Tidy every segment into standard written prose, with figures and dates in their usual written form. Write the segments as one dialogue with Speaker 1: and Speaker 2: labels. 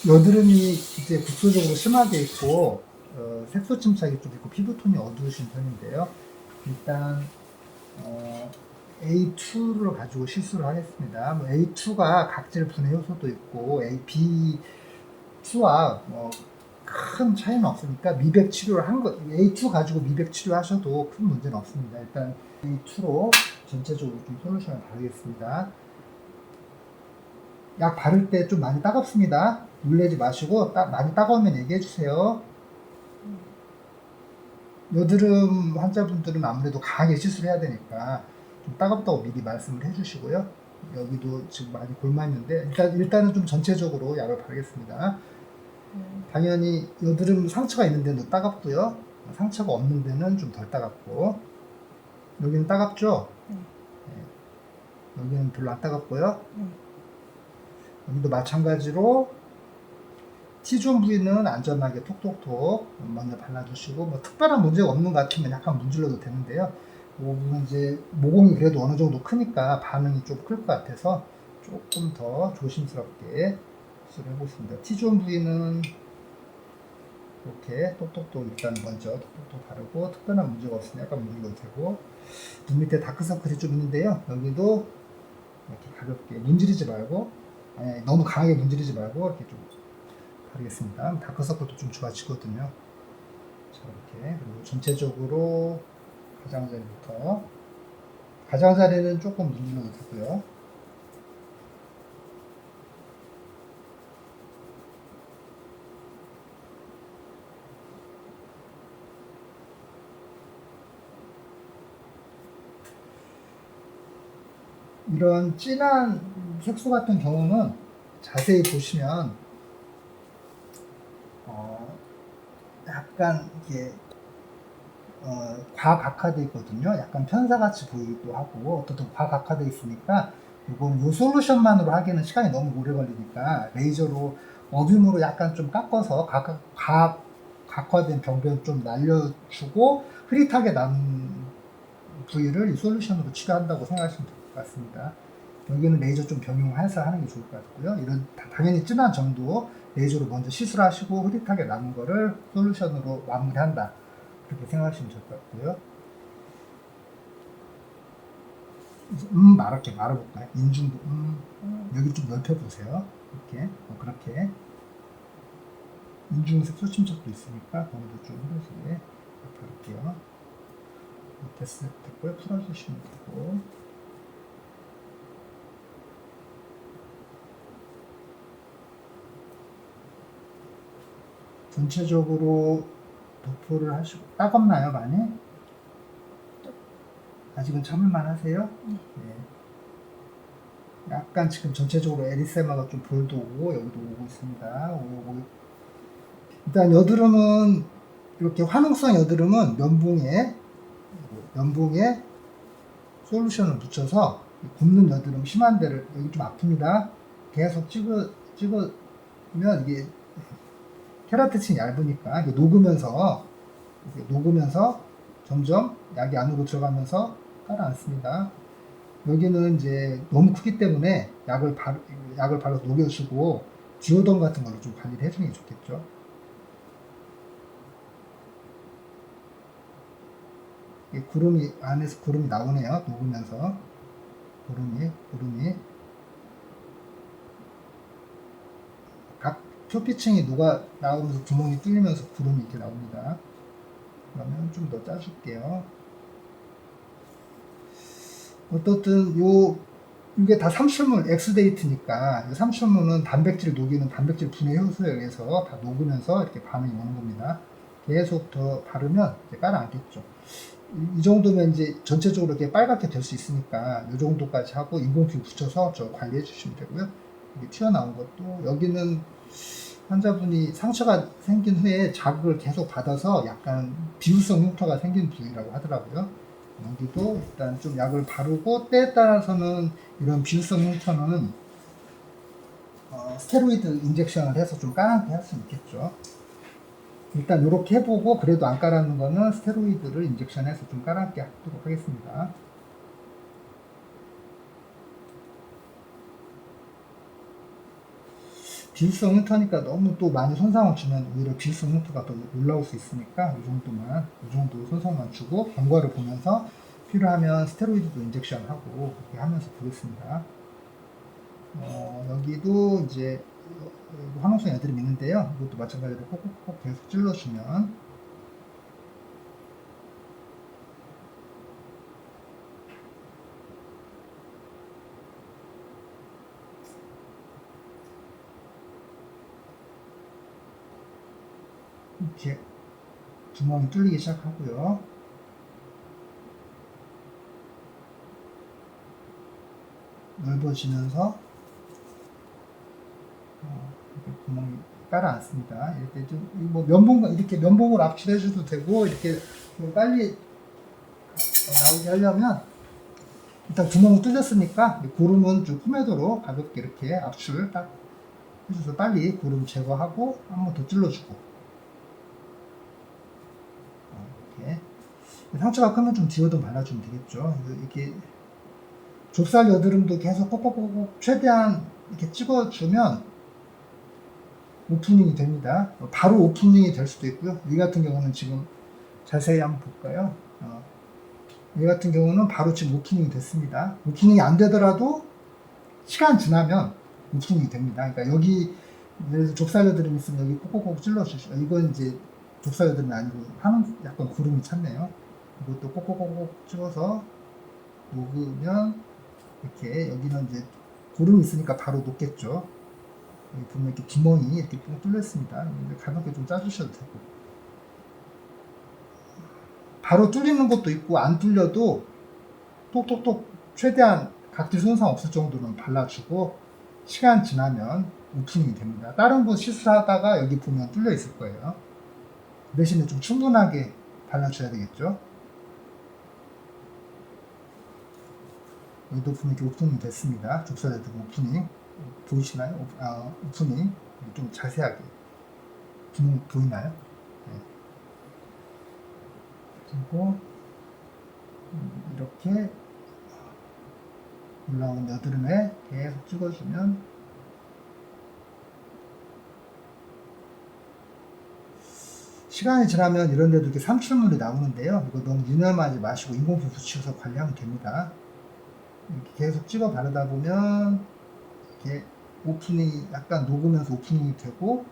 Speaker 1: 여드름이 이제 국소적으로 심하게 있고 색소 침착이 좀 있고 피부톤이 어두우신 편인데요. 일단 A2를 가지고 시술을 하겠습니다. 뭐 A2가 각질 분해 효소도 있고 B2와 큰 차이는 없으니까 미백 치료를 한 거, A2 가지고 미백 치료하셔도 큰 문제는 없습니다. 일단 A2로 전체적으로 좀 솔루션을 바르겠습니다. 약 바를 때 좀 많이 따갑습니다. 놀라지 마시고 많이 따가우면 얘기해 주세요. 여드름 환자분들은 아무래도 강하게 시술해야 되니까 좀 따갑다고 미리 말씀을 해주시고요. 여기도 지금 많이 골맞는데 일단은 좀 전체적으로 약을 바르겠습니다. 당연히 여드름 상처가 있는 데는 따갑고요. 상처가 없는 데는 좀 덜 따갑고 여기는 따갑죠? 여기는 별로 안 따갑고요. 여기도 마찬가지로 T존 부위는 안전하게 톡톡톡 먼저 발라주시고 뭐 특별한 문제가 없는 것 같으면 약간 문질러도 되는데요. 이 부분은 이제 모공이 그래도 어느 정도 크니까 반응이 좀 클 것 같아서 조금 더 조심스럽게 시술을 해보겠습니다. T존 부위는 이렇게 똑똑똑 일단 먼저 똑똑똑 바르고 특별한 문제가 없으면 약간 문질러도 되고 눈 밑에 다크서클이 좀 있는데요. 여기도 이렇게 가볍게 문지르지 말고 아니, 너무 강하게 문지르지 말고 이렇게 좀 바르겠습니다. 다크서클도 좀 좋아지거든요. 자, 이렇게 그리고 전체적으로 가장자리부터 가장자리는 조금 문질러도 되고요. 이런 진한 색소 같은 경우는 자세히 보시면 약간 이게 과각화되어 있거든요. 약간 편사같이 보이기도 하고 어떻든 과각화되어 있으니까 이건 요 솔루션만으로 하기에는 시간이 너무 오래 걸리니까 레이저로 어빔으로 약간 좀 깎아서 각화된 병변 좀 날려주고 흐릿하게 남은 부위를 이 솔루션으로 치료한다고 생각하시면 될 것 같습니다. 여기는 레이저 좀 병용해서 하는 게 좋을 것 같고요. 이런 당연히 진한 점도 레이저로 먼저 시술하시고 흐릿하게 남은 거를 솔루션으로 마무리한다. 그렇게 생각하시면 될 것 같고요. 말할게 말아볼까요? 인중도 여기 좀 넓혀보세요. 이렇게 그렇게 인중색 소침척도 있으니까 거기도 좀 흐르시게 바를게요. 됐고요. 풀어주시면 되고 전체적으로 도포를 하시고 따갑나요 많이? 아직은 참을만 하세요? 네. 약간 지금 전체적으로 에리세마가 좀 볼도 오고 여기도 오고 있습니다. 일단 여드름은 이렇게 화농성 여드름은 면봉에 솔루션을 붙여서 굽는 여드름 심한 데를 여기 좀 아픕니다. 계속 찍으면 이게 케라틴이 얇으니까 이게 녹으면서 점점 약이 안으로 들어가면서 가라앉습니다. 여기는 이제 너무 크기 때문에 약을 바로 녹여주고 디오던 같은 걸로 좀 관리를 해주는 게 좋겠죠. 안에서 구름이 나오네요. 녹으면서 구름이 각 표피층이 녹아 나오면서 구멍이 뚫리면서 구름이 이렇게 나옵니다. 그러면 좀 더 짜줄게요. 어떻든 이게 다 삼출물 엑스데이트니까 이 삼출물은 단백질을 녹이는 단백질 분해 효소에 의해서 다 녹으면서 이렇게 반응이 오는 겁니다. 계속 더 바르면 이제 깔아앉겠죠. 이 정도면 이제 전체적으로 이렇게 빨갛게 될 수 있으니까 이 정도까지 하고 인공피부 붙여서 저 관리해 주시면 되고요. 이게 튀어나온 것도 여기는 환자분이 상처가 생긴 후에 자극을 계속 받아서 약간 비후성 흉터가 생긴 부위라고 하더라고요. 여기도 일단 좀 약을 바르고 때에 따라서는 이런 비후성 흉터는 스테로이드 인젝션을 해서 좀 까맣게 할 수 있겠죠. 일단 이렇게 해보고 그래도 안 깔아놓은 거는 스테로이드를 인젝션해서 좀 까맣게 하도록 하겠습니다. 비수성 흉터니까 너무 또 많이 손상을 주면 오히려 비수성 흉터가 더 올라올 수 있으니까 이 정도 손상만 주고 경과를 보면서 필요하면 스테로이드도 인젝션하고 그렇게 하면서 보겠습니다. 여기도 이제 화농성 애들이 있는데요. 이것도 마찬가지로 꼭꼭꼭 계속 찔러주면 이렇게 구멍이 뚫리기 시작하고요. 넓어지면서 이렇게 구멍이 깔아앉습니다. 이렇게 좀뭐 이렇게 면봉을 압출해줘도 되고 이렇게 좀 빨리 나오게 하려면 일단 구멍을 뚫렸으니까 고름은 좀 푸매도록 가볍게 이렇게 압출 딱 해줘서 빨리 고름 제거하고 한 번 더 찔러주고 이렇게 상처가 크면 좀 디오돈 발라주면 되겠죠. 이렇게 좁쌀 여드름도 계속 꼭꼭꼭 최대한 이렇게 찍어주면 오프닝이 됩니다. 바로 오프닝이 될 수도 있고요. 이 같은 경우는 지금 자세히 한번 볼까요? 이 같은 경우는 바로 지금 오프닝이 됐습니다. 오프닝이 안 되더라도 시간 지나면 오프닝이 됩니다. 그러니까 여기 예를 들어 좁쌀 여드름 있으면 여기 꼭꼭꼭 찔러주시고 이건 이제 좁쌀 여드름이 아니고 약간 구름이 찼네요. 이것도 꼭꼭꼭 찍어서 녹으면 이렇게 여기는 이제 고름이 있으니까 바로 녹겠죠. 여기 보면 이렇게 구멍이 이렇게 뻥 뚫려 있습니다. 가볍게 좀 짜주셔도 되고 바로 뚫리는 것도 있고 안 뚫려도 똑똑똑 최대한 각질 손상 없을 정도는 발라주고 시간 지나면 오프닝이 됩니다. 다른 곳 시술하다가 여기 보면 뚫려 있을 거예요. 그 대신에 좀 충분하게 발라줘야 되겠죠. 여기도 보면 이렇게 오프닝이 됐습니다. 좁쌀에도 오프닝 보이시나요? 오프닝 좀 자세하게 구멍 보이나요? 네. 그리고 이렇게 올라온 여드름에 계속 찍어주면 시간이 지나면 이런 데도 이렇게 삼출물이 나오는데요. 이거 너무 유념하지 마시고 인공품 붙여서 관리하면 됩니다. 이렇게 계속 찍어 바르다 보면 이렇게 오프닝이 약간 녹으면서 오프닝이 되고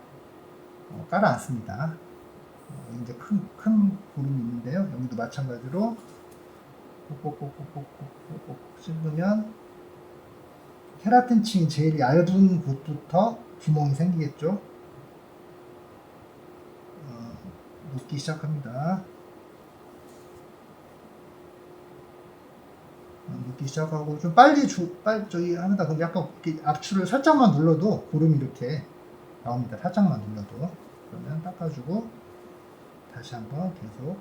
Speaker 1: 깔아앉습니다. 이제 큰 구름이 있는데요. 여기도 마찬가지로 꼭꼭꼭꼭꼭꼭꼭 씹으면 케라틴층이 제일 얇은 곳부터 구멍이 생기겠죠. 녹기 시작합니다. 녹기 시작하고 좀 빨리 저기 합니다. 그럼 약간 이렇게 압출을 살짝만 눌러도 고름이 이렇게 나옵니다. 살짝만 눌러도. 그러면 닦아주고 다시 한번 계속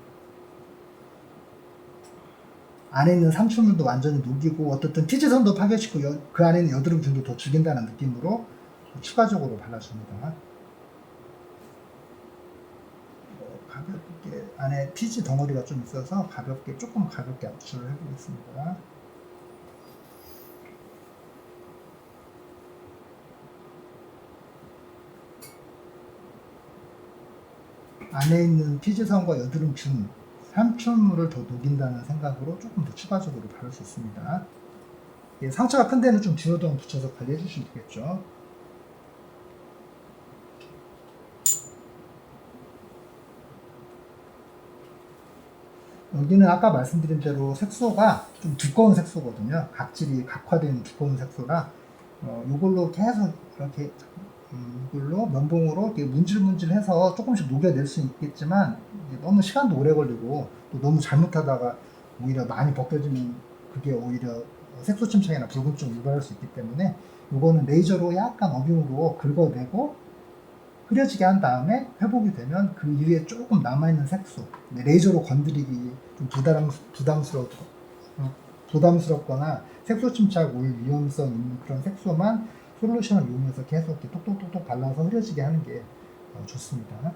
Speaker 1: 안에 있는 삼출물도 완전히 녹이고 어떻든 피지선도 파괴시키고 그 안에 있는 여드름균도 더 죽인다는 느낌으로 추가적으로 발라줍니다. 가볍게 안에 피지 덩어리가 좀 있어서 조금 가볍게 압출을 해보겠습니다. 안에 있는 피지선과 여드름균 삼출물을 더 녹인다는 생각으로 조금 더 추가적으로 바를 수 있습니다. 상처가 큰 데는 좀 디오돈 붙여서 관리해 주시면 되겠죠. 여기는 아까 말씀드린 대로 색소가 좀 두꺼운 색소거든요. 각질이 각화된 두꺼운 색소라 이걸로 계속 이렇게 이걸로 면봉으로 이렇게 문질문질해서 조금씩 녹여낼 수 있겠지만 너무 시간도 오래 걸리고 또 너무 잘못하다가 오히려 많이 벗겨지면 그게 오히려 색소 침착이나 붉은증을 유발할 수 있기 때문에 이거는 레이저로 약간 어빙으로 긁어내고 흐려지게 한 다음에 회복이 되면 그 위에 조금 남아있는 색소 레이저로 건드리기 좀 부담스럽거나 색소 침착 올 위험성 있는 그런 색소만 솔루션을 이용해서 계속 이렇게 톡톡톡톡 발라서 흐려지게 하는 게 좋습니다.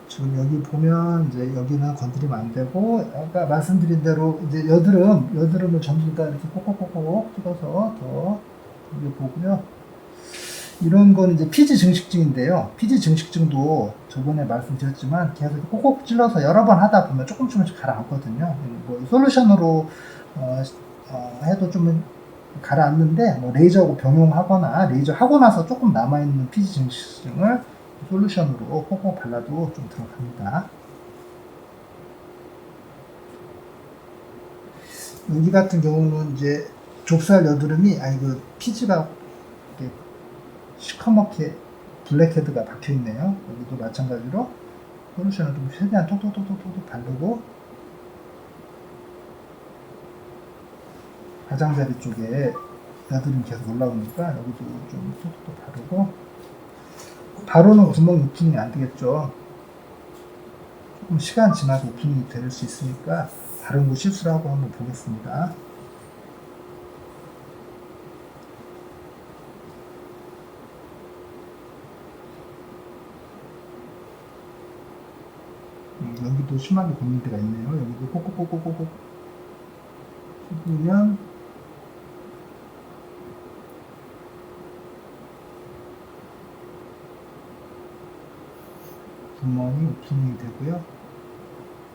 Speaker 1: 지금 여기 보면 이제 여기는 건드리면 안 되고 아까 말씀드린 대로 이제 여드름을 전부 다 이렇게 꼭꼭꼭꼭 찍어서 더 이게 보고요. 이런 건 이제 피지 증식증인데요. 피지 증식증도 저번에 말씀드렸지만 계속 꼭꼭 찔러서 여러 번 하다 보면 조금씩 가라앉거든요. 뭐 솔루션으로 해도 좀 가라앉는데 뭐 레이저하고 병용하거나 레이저 하고 나서 조금 남아있는 피지 증식증을 솔루션으로 꼭꼭 발라도 좀 들어갑니다. 여기 같은 경우는 이제 좁쌀 여드름이 그 피지가 이렇게 시커멓게 블랙헤드가 박혀 있네요. 여기도 마찬가지로 솔루션을 좀 최대한 톡톡톡톡톡 바르고 가장자리 쪽에 여드름이 계속 올라오니까 여기도 좀 톡톡톡 바르고 바로는 구멍 오프닝이 안 되겠죠. 조금 시간 지나서 오프닝이 될 수 있으니까 다른 거 실수를 하고 한번 보겠습니다. 여기도 심하게 고민 데가 있네요. 여기도 꼭꼭꼭꼭꼭 보면 구멍이 오프닝이 되고요.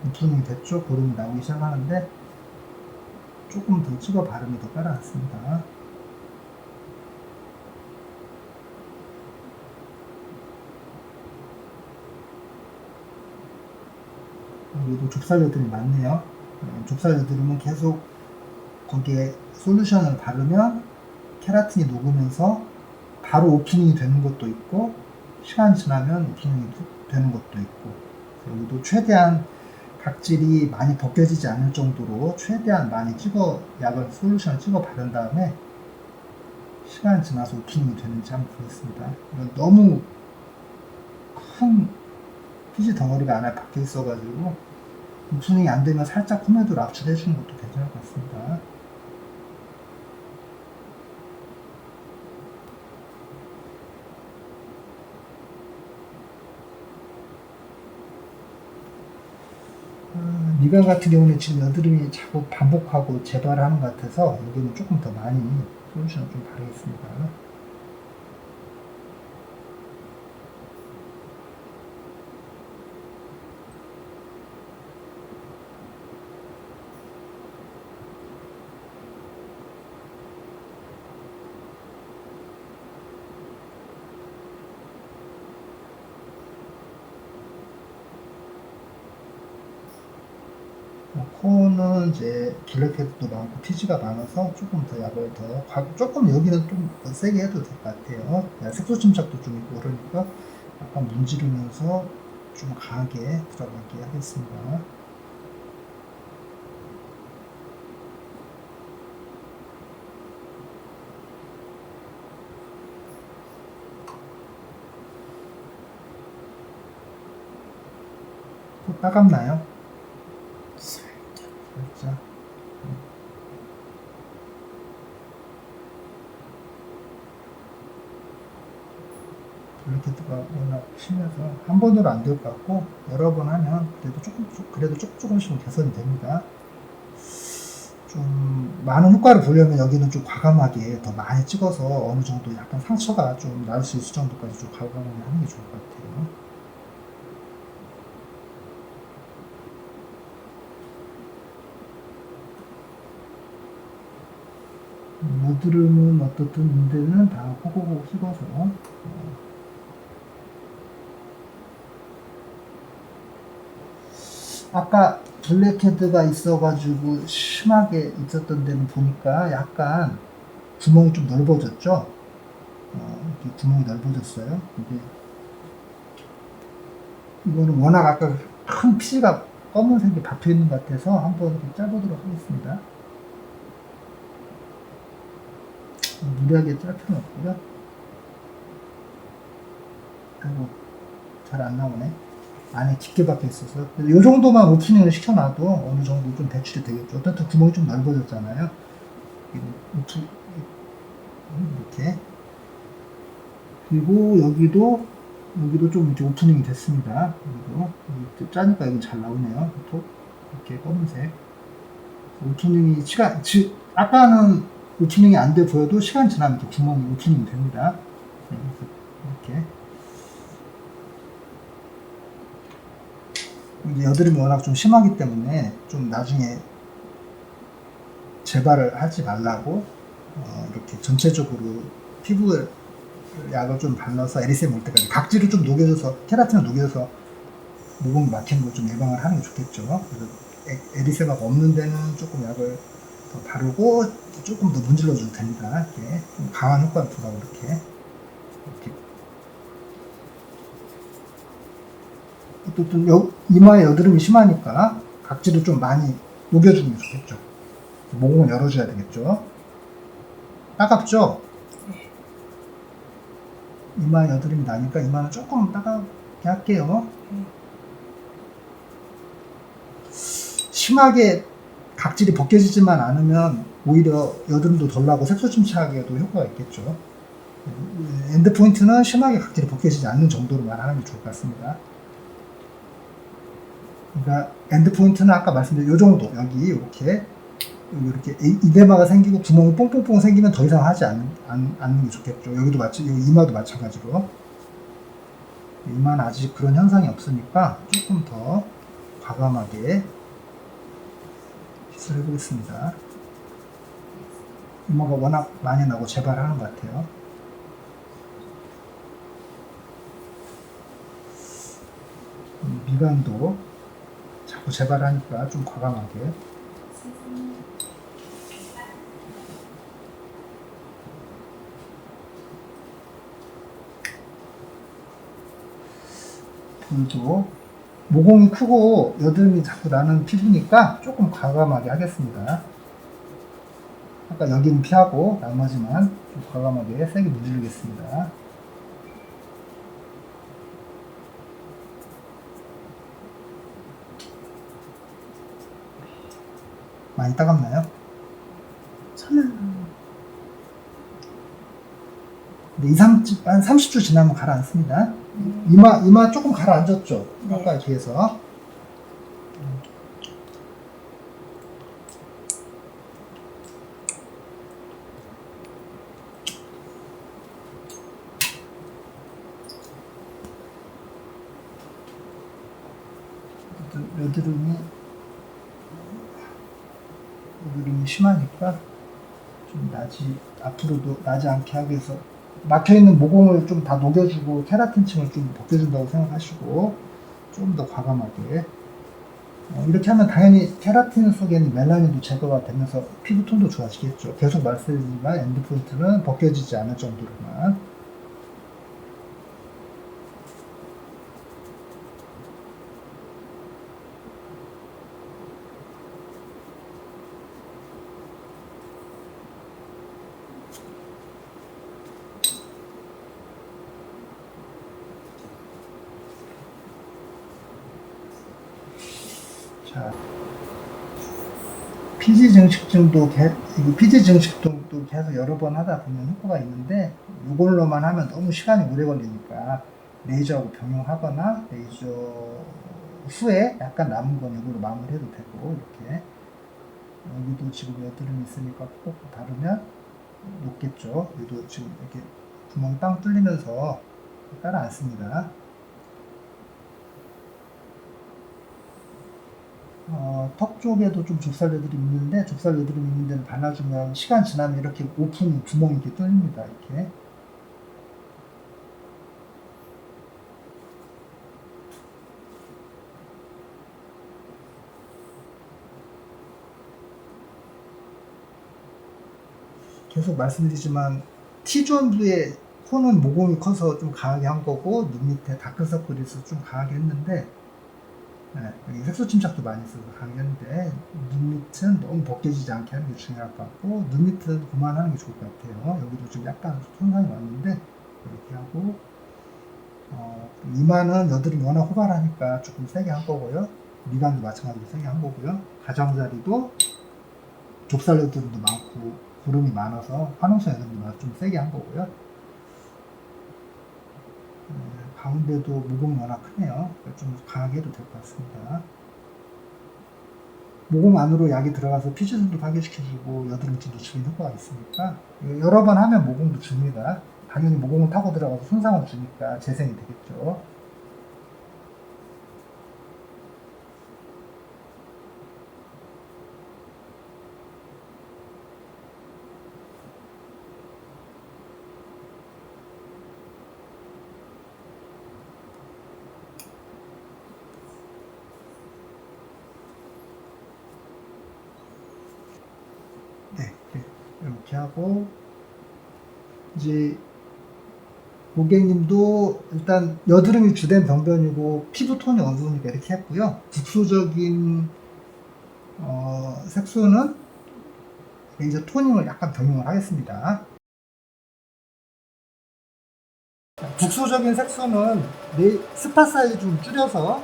Speaker 1: 오프닝이 됐죠? 고름이 나오기 시작하는데 조금 더 찍어 바르면 더 깔아놨습니다. 여기도 좁쌀 여드름이 많네요. 좁쌀 여드름은 계속 거기에 솔루션을 바르면 케라틴이 녹으면서 바로 오프닝이 되는 것도 있고 시간 지나면 오프닝이 되는 것도 있고 여기도 최대한 각질이 많이 벗겨지지 않을 정도로 최대한 많이 약을 솔루션을 찍어 바른 다음에 시간 지나서 오프닝이 되는지 한번 보겠습니다. 너무 큰 피지 덩어리가 안에 박혀 있어가지고 오프닝이 안 되면 살짝 홈헤드로 압출해 주는 것도 괜찮을 것 같습니다. 미간 같은 경우는 지금 여드름이 자꾸 반복하고 재발하는 것 같아서 여기는 조금 더 많이 솔루션을 좀 바르겠습니다. 코는 이제 블랙헤드도 많고 피지가 많아서 조금 더 약을 조금 여기는 좀 더 세게 해도 될 것 같아요. 색소 침착도 좀 있고 그러니까 약간 문지르면서 좀 강하게 들어가게 하겠습니다. 또 따갑나요? 살짝. 블랙헤드가 워낙 심해서 한 번으로 안 될 것 같고 여러 번 하면 그래도 조금씩은 개선이 됩니다. 좀 많은 효과를 보려면 여기는 좀 과감하게 더 많이 찍어서 어느 정도 약간 상처가 좀 날 수 있을 정도까지 좀 과감하게 하는 게 좋을 것 같아요. 여드름은 어떻든 문제는 다 꼬꼬고 찍어서 아까 블랙헤드가 있어가지고 심하게 있었던 데는 보니까 약간 구멍이 좀 넓어졌죠. 구멍이 넓어졌어요. 이거는 워낙 아까 큰 피지가 검은색이 박혀 있는 것 같아서 한번 짜보도록 하겠습니다. 무리하게 짤 필요는 없고요. 아이고, 잘 안 나오네. 안에 깊게 박혀 있어서. 이 정도만 오프닝을 시켜놔도 어느 정도 좀 배출이 되겠죠. 어쨌든 구멍이 좀 넓어졌잖아요. 이렇게. 그리고 여기도 좀 이제 오프닝이 됐습니다. 여기도 짜니까 이건 잘 나오네요. 톡 이렇게 검은색. 오프닝이 아까는 오프닝이 안 돼 보여도 시간 지나면 이렇게 구멍이 오프닝이 됩니다. 이렇게. 이제 여드름이 워낙 좀 심하기 때문에 좀 나중에 재발을 하지 말라고 이렇게 전체적으로 피부 약을 좀 발라서 에리세마 올 때까지 각질을 좀 녹여줘서 케라틴을 녹여줘서 모공 막히는 걸 좀 예방을 하는 게 좋겠죠. 그래서 에리세마가 없는 데는 조금 약을 더 바르고 조금 더 문질러 줘도 됩니다. 이렇게 좀 강한 효과를 주라고 이렇게. 또 이마에 여드름이 심하니까 각질을 좀 많이 녹여주는 게 좋겠죠. 모공을 열어줘야 되겠죠. 따갑죠? 이마에 여드름이 나니까 이마는 조금 따갑게 할게요. 심하게 각질이 벗겨지지만 않으면 오히려 여드름도 덜 나고 색소 침착에도 효과가 있겠죠. 엔드포인트는 심하게 각질이 벗겨지지 않는 정도로만 하는 게 좋을 것 같습니다. 그러니까 엔드포인트는 아까 말씀드린 이 정도, 여기 이렇게 이데마가 생기고 구멍이 뽕뽕뽕 생기면 더 이상 하지 않는 게 좋겠죠. 여기도 여기 이마도 마찬가지로. 이마는 아직 그런 현상이 없으니까 조금 더 과감하게 시술해 보겠습니다. 이마가 워낙 많이 나고 재발하는 것 같아요. 미간도 자꾸 재발하니까 좀 과감하게. 볼도 모공이 크고 여드름이 자꾸 나는 피부니까 조금 과감하게 하겠습니다. 아까 여기는 피하고 나머지만 좀 과감하게 세게 문지르겠습니다. 많이 따갑나요?
Speaker 2: 저는
Speaker 1: 근데 한 30초 지나면 가라앉습니다. 이마 조금 가라앉았죠?
Speaker 2: 네.
Speaker 1: 아까에 비해서. 여드름이 심하니까 좀 앞으로도 나지 않게 하기 위해서 막혀있는 모공을 좀 다 녹여주고 케라틴층을 좀 벗겨준다고 생각하시고 좀 더 과감하게 이렇게 하면 당연히 케라틴 속에 있는 멜라닌도 제거가 되면서 피부톤도 좋아지겠죠. 계속 말씀드리지만 엔드포인트는 벗겨지지 않을 정도로만. 자, 피지 증식증도 계속 여러 번 하다 보면 효과가 있는데 이걸로만 하면 너무 시간이 오래 걸리니까 레이저하고 병용하거나 레이저 후에 약간 남은 건 이걸로 마무리해도 되고 이렇게 여기도 지금 여드름이 있으니까 꼭 바르면 녹겠죠. 여기도 지금 이렇게 구멍이 빵 뚫리면서 따라앉습니다. 턱 쪽에도 좀 좁쌀 여드름이 있는데 좁쌀 여드름이 있는 데는 발라주면 시간 지나면 이렇게 오픈 구멍이 이렇게 뚫립니다. 이렇게. 계속 말씀드리지만 T존부의 코는 모공이 커서 좀 강하게 한 거고 눈 밑에 다크서클이 있어서 좀 강하게 했는데 여기 색소 침착도 많이 있어서 강했는데 눈 밑은 너무 벗겨지지 않게 하는 게 중요할 것 같고 눈 밑은 그만하는 게 좋을 것 같아요. 여기도 지금 약간 손상이 왔는데 이렇게 하고 이마는 여드름이 워낙 호발하니까 조금 세게 한 거고요. 미간도 마찬가지로 세게 한 거고요. 가장자리도 좁쌀 여드름도 많고 구름이 많아서 화농성 여드름도 좀 세게 한 거고요. 가운데도 모공이 워낙 크네요. 좀 강하게 해도 될 것 같습니다. 모공 안으로 약이 들어가서 피지선도 파괴시켜주고 여드름질도 줄이는 효과가 있으니까 여러 번 하면 모공도 줍니다. 당연히 모공을 타고 들어가서 손상을 주니까 재생이 되겠죠. 네, 이렇게 하고 이제 고객님도 일단 여드름이 주된 병변이고 피부 톤이 어두우니까 이렇게 했고요. 국소적인 색소는 이제 토닝을 약간 병용을 하겠습니다. 국소적인 색소는 스팟 사이즈 좀 줄여서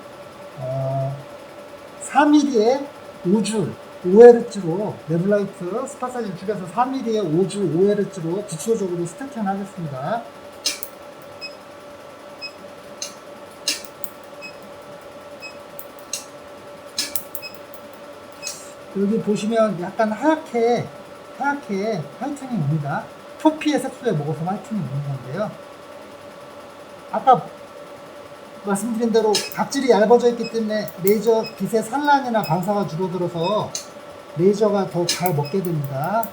Speaker 1: 4mm에 5줄 5Hz로 네블라이트 스팟 사이즈 줄여서 4mm에 5줄 5Hz로 국소적으로 스태킹 하겠습니다. 여기 보시면 약간 하얗게 화이트닝이 옵니다. 표피의 색소에 먹어서 화이트닝이 오는 건데요. 아까 말씀드린 대로 각질이 얇아져 있기 때문에 레이저 빛의 산란이나 방사가 줄어들어서 레이저가 더 잘 먹게 됩니다.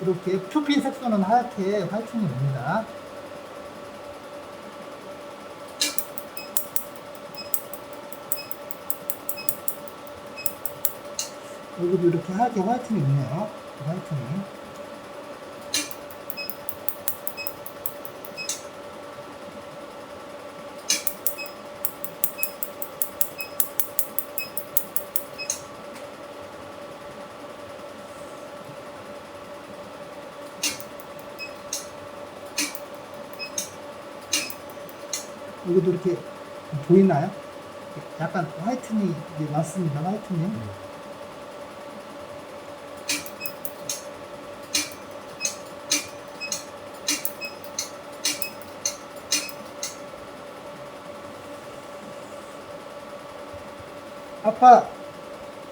Speaker 1: 이렇게 표피 색소는 하얗게 화이트닝이 옵니다. 여기도 이렇게 하얗게 화이트닝이 있네요. 화이트닝. 여기도 이렇게 보이나요? 약간 화이트닝이 맞습니다. 화이트닝. 아까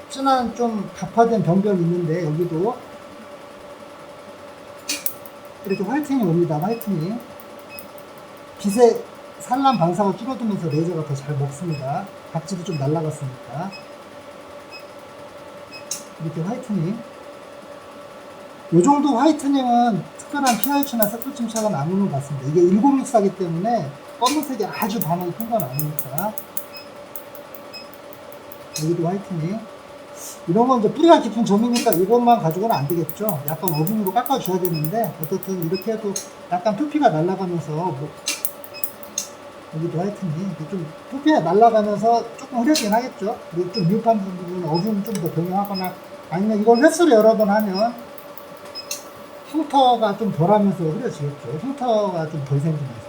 Speaker 1: 진한 좀 가파된 병변이 있는데 여기도 이렇게 화이트닝이 옵니다. 화이트닝. 빛의 산란 방사가 줄어들면서 레이저가 더 잘 먹습니다. 각질이 좀 날라갔으니까. 이렇게 화이트닝. 이 정도 화이트닝은 특별한 pH나 색소 침착은 안 오는 것 같습니다. 이게 1064이기 때문에 검은색이 아주 반응이 큰 건 아니니까. 여기도 화이트닝. 이런 건 이제 뿌리가 깊은 점이니까 이것만 가지고는 안 되겠죠. 약간 어분으로 깎아줘야 되는데, 어쨌든 이렇게 해도 약간 표피가 날아가면서, 여기도 화이트닝. 좀 표피가 날아가면서 조금 흐려지긴 하겠죠. 좀 미흡한 부분은 어분 좀 더 병용하거나, 아니면 이걸 횟수를 여러 번 하면, 흉터가 좀 덜 하면서 흐려지겠죠. 흉터가 좀 덜 생기면서.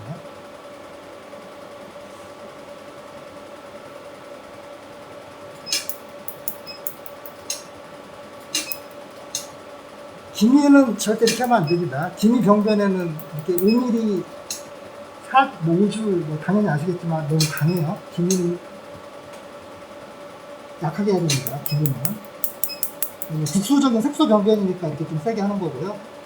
Speaker 1: 기미는 절대 이렇게 하면 안 됩니다. 기미 병변에는 이렇게 5mm, 5줄, 뭐 당연히 아시겠지만 너무 강해요. 기미는 약하게 해야 됩니다. 기미는. 국소적인 색소 병변이니까 이렇게 좀 세게 하는 거고요.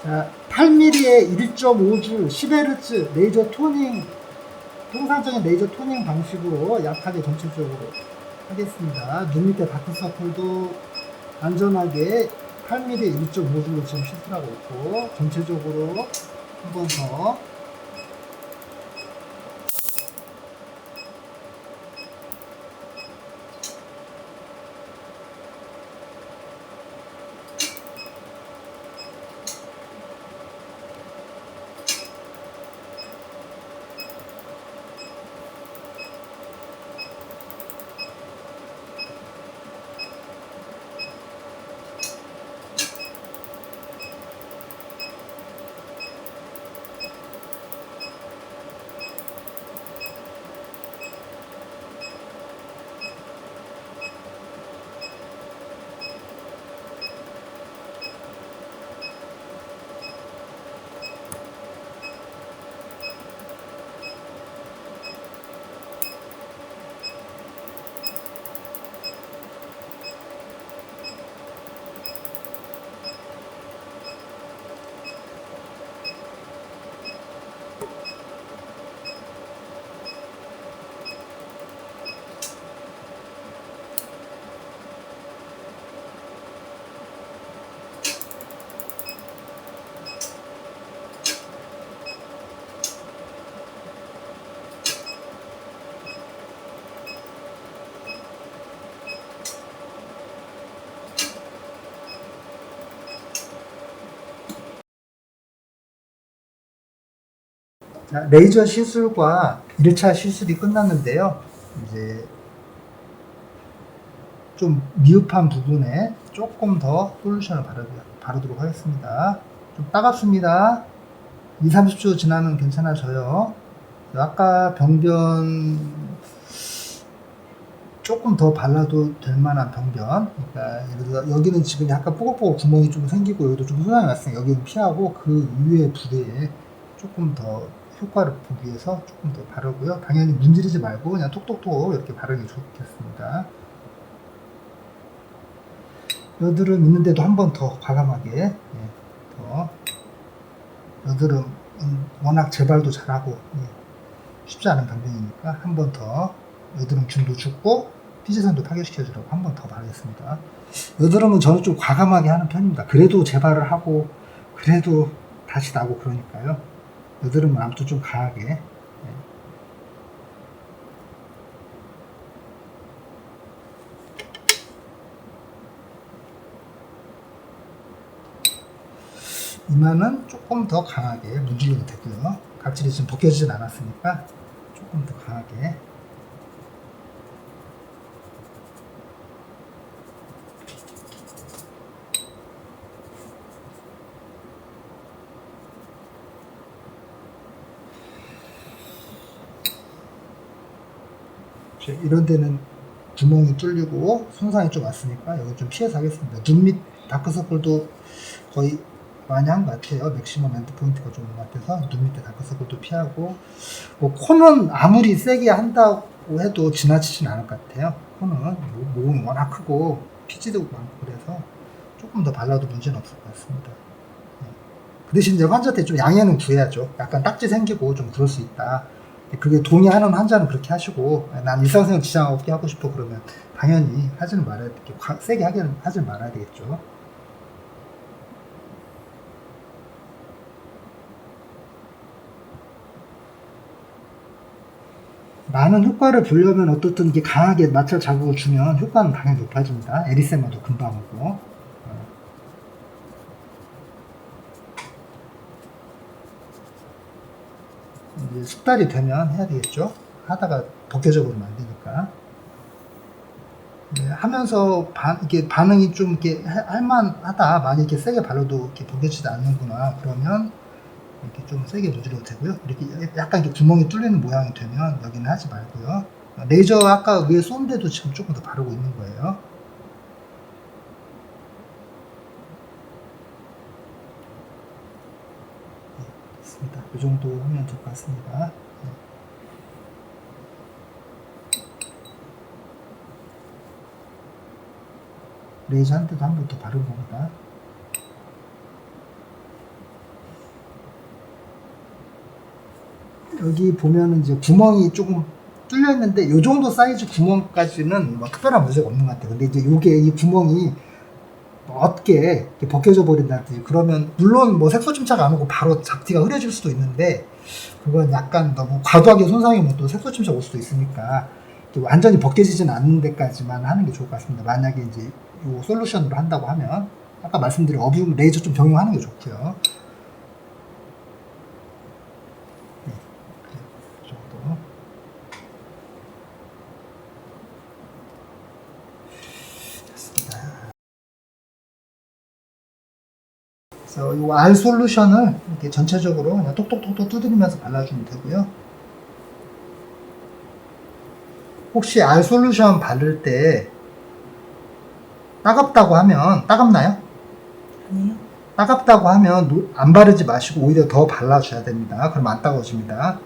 Speaker 1: 자, 8mm에 1.5줄 10Hz 레이저 토닝, 통상적인 레이저 토닝 방식으로 약하게 전체적으로 하겠습니다. 눈 밑에 다크서클도 안전하게 8mm에 1.5줄로 지금 시술하고 있고, 전체적으로 한 번 더. 자, 레이저 시술과 1차 시술이 끝났는데요. 이제 좀 미흡한 부분에 조금 더 솔루션을 바르도록 하겠습니다. 좀 따갑습니다. 2, 30초 지나면 괜찮아져요. 아까 병변 조금 더 발라도 될 만한 병변. 그러니까 예를 들어 여기는 지금 약간 뽀글뽀글 구멍이 좀 생기고 여기도 좀 손상이 났으니까 여기는 피하고 그 위에 부대에 조금 더 효과를 보기 위해서 조금 더 바르고요. 당연히 문지르지 말고 그냥 톡톡톡 이렇게 바르는 게 좋겠습니다. 여드름 있는데도 한 번 더 과감하게 더 여드름 워낙 재발도 잘하고 쉽지 않은 병변이니까 한 번 더 여드름 균도 죽고 피지선도 파괴시켜주라고 한 번 더 바르겠습니다. 여드름은 저는 좀 과감하게 하는 편입니다. 그래도 재발을 하고 그래도 다시 나고 그러니까요. 여드름은 아무튼 좀 강하게. 이마는 조금 더 강하게 문질러도 되고요. 각질이 지금 벗겨지진 않았으니까 조금 더 강하게. 이런 데는 구멍이 뚫리고 손상이 좀 왔으니까 여기 좀 피해서 하겠습니다. 눈 밑 다크서클도 거의 많이 한 것 같아요. 맥시멈 엔드 포인트가 좀 있는 것 같아서 눈 밑에 다크서클도 피하고, 뭐 코는 아무리 세게 한다고 해도 지나치진 않을 것 같아요. 코는 모공이 워낙 크고 피지도 많고 그래서 조금 더 발라도 문제는 없을 것 같습니다. 그 대신 이제 환자한테 좀 양해는 구해야죠. 약간 딱지 생기고 좀 그럴 수 있다. 그게 동의하는 환자는 그렇게 하시고, 난 일상생활 지장 없게 하고 싶어 그러면 당연히 하지는 말아야 되겠죠. 세게 하지는 말아야 되겠죠. 많은 효과를 보려면 어떻든 이게 강하게 마찰 자극을 주면 효과는 당연히 높아집니다. 에리세마도 금방 오고. 이제 숙달이 되면 해야 되겠죠. 하다가 벗겨져 버리면 안 되니까. 네, 하면서 이게 반응이 좀 이렇게 할만하다. 많이 이렇게 세게 발라도 이렇게 벗겨지지 않는구나. 그러면 이렇게 좀 세게 문질러도 되고요. 이렇게 약간 이렇게 구멍이 뚫리는 모양이 되면 여기는 하지 말고요. 레이저 아까 위에 쏜데도 지금 조금 더 바르고 있는 거예요. 네, 됐습니다. 이 정도 하면 될 것 같습니다. 레이저 한 대도 한 번 더 바른 겁니다. 여기 보면은 이제 구멍이 조금 뚫려 있는데 이 정도 사이즈 구멍까지는 뭐 특별한 문제가 없는 것 같아요. 근데 이제 요게 이 구멍이 어둡게 벗겨져 버린다든지 그러면 물론 뭐 색소 침착 안 오고 바로 잡티가 흐려질 수도 있는데 그건 약간 너무 과도하게 손상이 오면 또 색소 침착 올 수도 있으니까 완전히 벗겨지진 않는 데까지만 하는 게 좋을 것 같습니다. 만약에 이제 요 솔루션으로 한다고 하면 아까 말씀드린 어뷰 레이저 좀 병용하는 게 좋고요. 네, 그 정도. 됐습니다. 그래서 이 R 솔루션을 이렇게 전체적으로 그냥 톡톡톡톡 두드리면서 발라주면 되고요. 혹시 R 솔루션 바를 때 따갑다고 하면 따갑나요?
Speaker 2: 아니요.
Speaker 1: 따갑다고 하면 안 바르지 마시고 오히려 더 발라줘야 됩니다. 그럼 안 따가워집니다.